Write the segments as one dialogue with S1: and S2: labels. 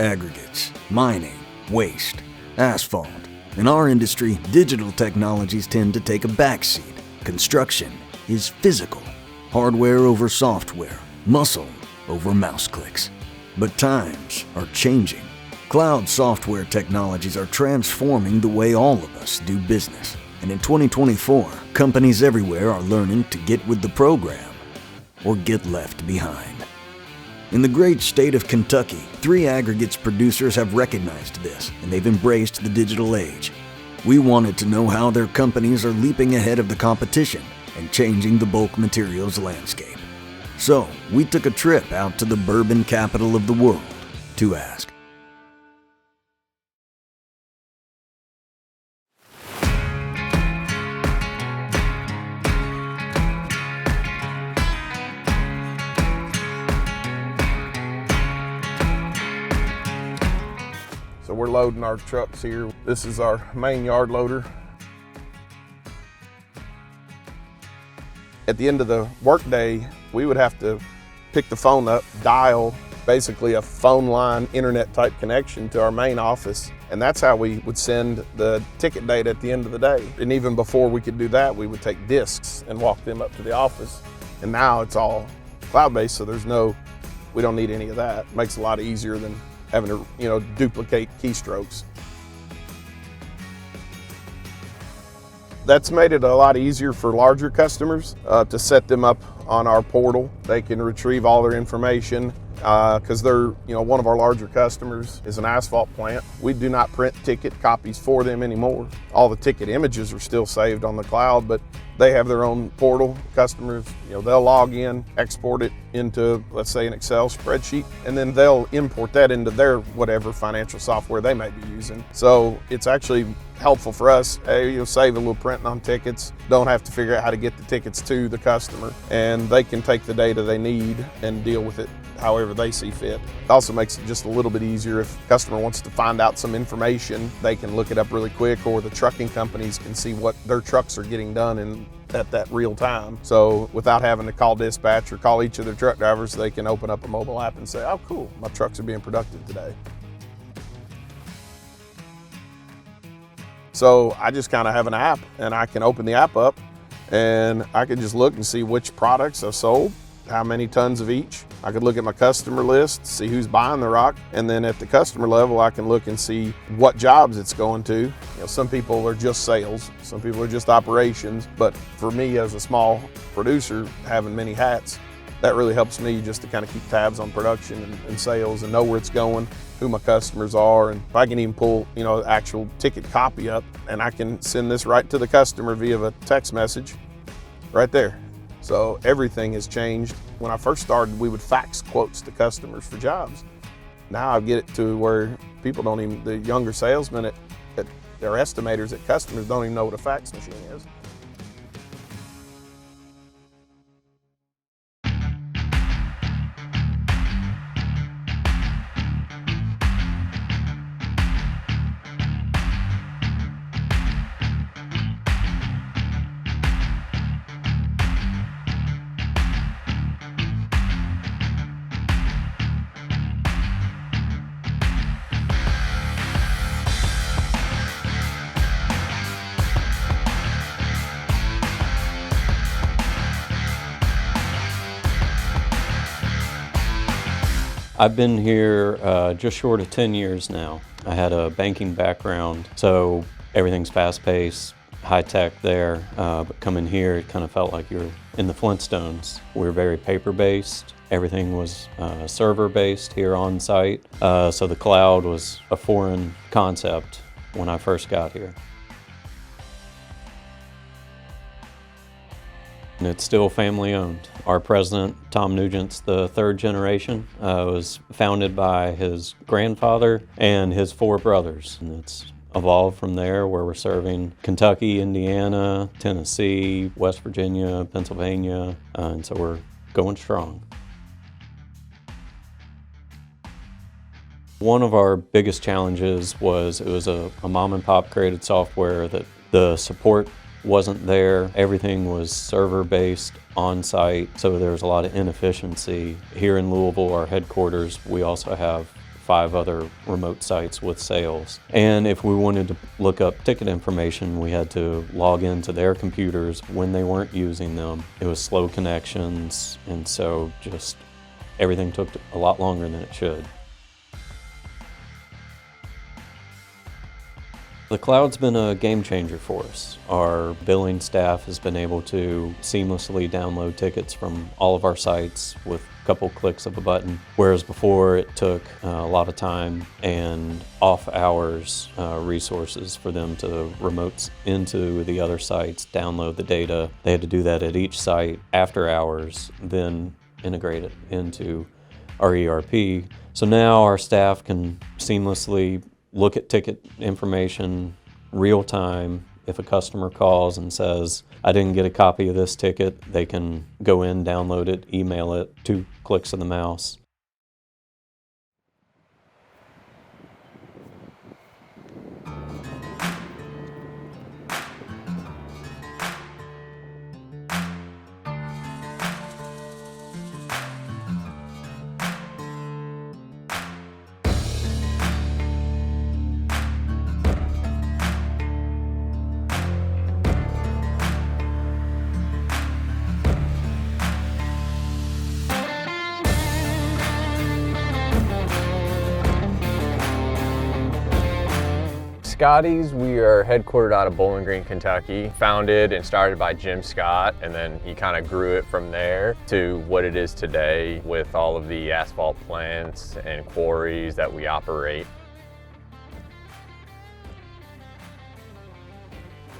S1: aggregates, mining, waste, asphalt. In our industry, digital technologies tend to take a backseat. Construction is physical. Hardware over software, muscle over mouse clicks. But times are changing. Cloud software technologies are transforming the way all of us do business. And in 2024, companies everywhere are learning to get with the program or get left behind. In the great state of Kentucky, 3 aggregates producers have recognized this, and they've embraced the digital age. We wanted to know how their companies are leaping ahead of the competition and changing the bulk materials landscape. So, we took a trip out to the bourbon capital of the world to ask.
S2: So we're loading our trucks here. This is our main yard loader. At the end of the workday, we would have to pick the phone up, dial basically a phone line, internet type connection to our main office. And that's how we would send the ticket data at the end of the day. And even before we could do that, we would take discs and walk them up to the office. And now it's all cloud-based, so we don't need any of that. It makes it a lot easier than having to, duplicate keystrokes. That's made it a lot easier for larger customers to set them up on our portal. They can retrieve all their information because one of our larger customers is an asphalt plant. We do not print ticket copies for them anymore. All the ticket images are still saved on the cloud, but they have their own portal. Customers, they'll log in, export it into, let's say, an Excel spreadsheet, and then they'll import that into their whatever financial software they may be using. So it's actually helpful for us. Hey, you'll save a little printing on tickets, don't have to figure out how to get the tickets to the customer, and they can take the data they need and deal with it however they see fit. It also makes it just a little bit easier if a customer wants to find out some information, they can look it up really quick, or the trucking companies can see what their trucks are getting done at that real time. So without having to call dispatch or call each of their truck drivers, they can open up a mobile app and say, oh cool, my trucks are being productive today. So I just kind of have an app, and I can open the app up and I can just look and see which products I've sold, how many tons of each. I could look at my customer list, see who's buying the rock, and then at the customer level, I can look and see what jobs it's going to. Some people are just sales, some people are just operations, but for me as a small producer, having many hats, that really helps me just to kind of keep tabs on production and sales and know where it's going, who my customers are, and if I can even pull, actual ticket copy up, and I can send this right to the customer via a text message right there. So everything has changed. When I first started, we would fax quotes to customers for jobs. Now I get it to where people the younger salesmen at their estimators at customers don't even know what a fax machine is.
S3: I've been here just short of 10 years now. I had a banking background, so everything's fast-paced, high-tech there, but coming here, it kind of felt like you're in the Flintstones. We're very paper-based. Everything was server-based here on site, so the cloud was a foreign concept when I first got here. And it's still family owned. Our president, Tom Nugent's the 3rd generation. Was founded by his grandfather and his 4 brothers. And it's evolved from there, where we're serving Kentucky, Indiana, Tennessee, West Virginia, Pennsylvania, and so we're going strong. One of our biggest challenges was it was a mom and pop created software that the support wasn't there. Everything was server-based, on-site, so there was a lot of inefficiency. Here in Louisville, our headquarters, we also have 5 other remote sites with sales. And if we wanted to look up ticket information, we had to log into their computers when they weren't using them. It was slow connections, and so just everything took a lot longer than it should. The cloud's been a game changer for us. Our billing staff has been able to seamlessly download tickets from all of our sites with a couple clicks of a button, whereas before it took a lot of time and off-hours resources for them to remote into the other sites, download the data. They had to do that at each site after hours, then integrate it into our ERP. So now our staff can seamlessly look at ticket information real time. If a customer calls and says, I didn't get a copy of this ticket, they can go in, download it, email it, 2 clicks of the mouse.
S4: Scotty's, we are headquartered out of Bowling Green, Kentucky. Founded and started by Jim Scott, and then he kind of grew it from there to what it is today with all of the asphalt plants and quarries that we operate.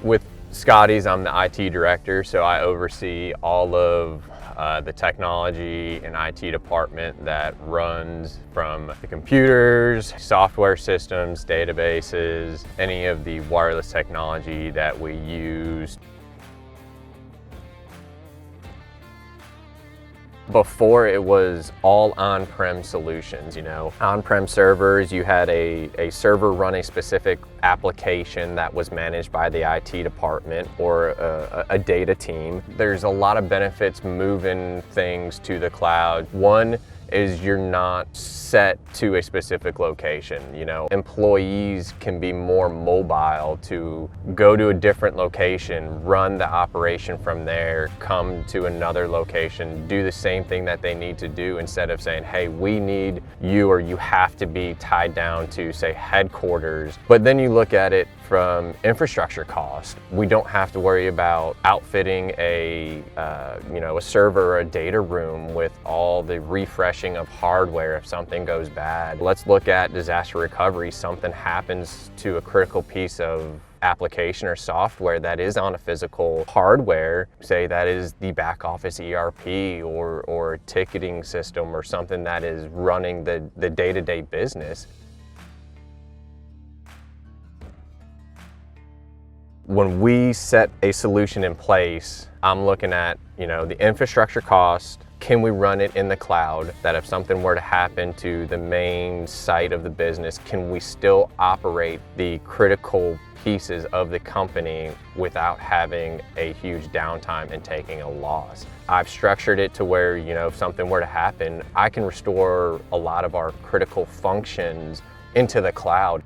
S4: With Scotty's, I'm the IT director, so I oversee all of the technology and IT department that runs from the computers, software systems, databases, any of the wireless technology that we use. Before, it was all on-prem solutions, on-prem servers. You had a server run a specific application that was managed by the IT department or a data team. There's a lot of benefits moving things to the cloud. One is you're not set to a specific location. Employees can be more mobile to go to a different location, run the operation from there, come to another location, do the same thing that they need to do, instead of saying, hey, we need you, or you have to be tied down to, say, headquarters. But then you look at it from infrastructure cost. We don't have to worry about outfitting a server or a data room with all the refreshing of hardware if something goes bad. Let's look at disaster recovery. Something happens to a critical piece of application or software that is on a physical hardware, say that is the back office ERP or a ticketing system or something that is running the day-to-day business. When we set a solution in place, I'm looking at, the infrastructure cost. Can we run it in the cloud, that if something were to happen to the main site of the business, can we still operate the critical pieces of the company without having a huge downtime and taking a loss? I've structured it to where, if something were to happen, I can restore a lot of our critical functions into the cloud.